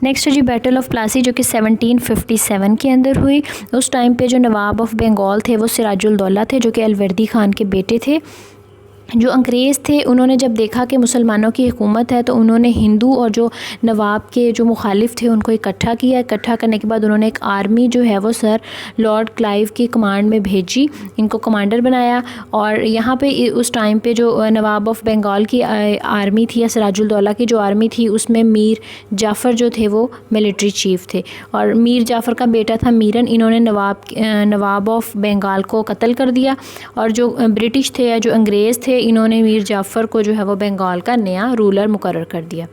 Next है जी battle of Plassey, जो कि 1757 के अंदर हुई। उस टाइम पे जो नवाब ऑफ बंगाल थे वो सिराजुल दौला थे, जो कि अलवर्दी ख़ान के बेटे थे। जो अंग्रेज़ थे उन्होंने जब देखा कि मुसलमानों की हुकूमत है तो उन्होंने हिंदू और जो नवाब के जो मुखालिफ थे उनको इकट्ठा किया। इकट्ठा करने के बाद उन्होंने एक आर्मी जो है वो सर लॉर्ड क्लाइव की कमांड में भेजी, इनको कमांडर बनाया। और यहाँ पे उस टाइम पे जो नवाब ऑफ बंगाल की आर्मी थी या सिराजुल दौला की जो आर्मी थी उसमें मीर जाफ़र जो थे वो मिलिट्री चीफ़ थे, और मीर जाफ़र का बेटा था मीरन। इन्होंने नवाब ऑफ बंगाल को कत्ल कर दिया, और जो ब्रिटिश थे या जो अंग्रेज़ थे इन्होंने मीर जाफ़र को जो है वो बंगाल का नया रूलर मुकर्रर कर दिया।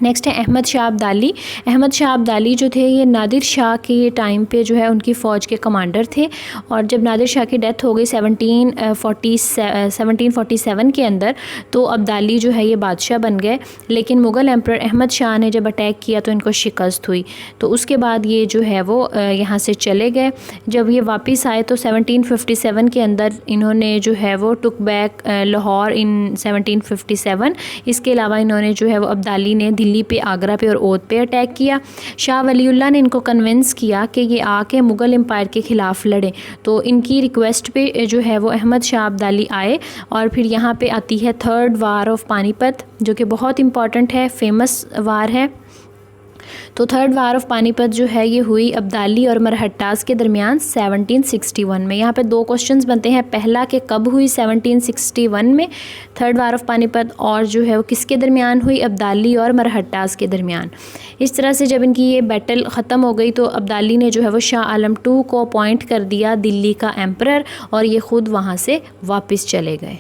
नेक्स्ट है अहमद शाह अब्दाली। अहमद शाह अब्दाली जो थे ये नादिर शाह के टाइम पे जो है उनकी फ़ौज के कमांडर थे, और जब नादिर शाह की डेथ हो गई 1747 के अंदर तो अब्दाली जो है ये बादशाह बन गए। लेकिन मुग़ल एम्परर अहमद शाह ने जब अटैक किया तो इनको शिकस्त हुई, तो उसके बाद ये जो है वो यहाँ से चले गए। जब ये वापस आए तो 1757 के अंदर इन्होंने जो है वो टुक बैक लाहौर इन 1757। इसके अलावा इन्होंने जो है वो अब्दाली ने दिल्ली पे, आगरा पे और ओध पे अटैक किया। शाह वलीउल्लाह ने इनको कन्विंस किया कि ये आके मुग़ल एम्पायर के ख़िलाफ़ लड़ें, तो इनकी रिक्वेस्ट पे जो है वो अहमद शाह अब्दाली आए। और फिर यहाँ पे आती है थर्ड वार ऑफ पानीपत, जो कि बहुत इंपॉर्टेंट है, फेमस वार है। तो थर्ड वार ऑफ पानीपत जो है ये हुई अब्दाली और मरहट्टास के दरमियान 1761 में। यहाँ पे दो क्वेश्चंस बनते हैं, पहला कि कब हुई 1761 में थर्ड वार ऑफ पानीपत, और जो है वो किसके दरमियान हुई, अब्दाली और मरहट्टास के दरमियान। इस तरह से जब इनकी ये बैटल ख़त्म हो गई तो अब्दाली ने जो है वो शाह आलम II को अपॉइंट कर दिया दिल्ली का एम्परर, और ये ख़ुद वहाँ से वापस चले गए।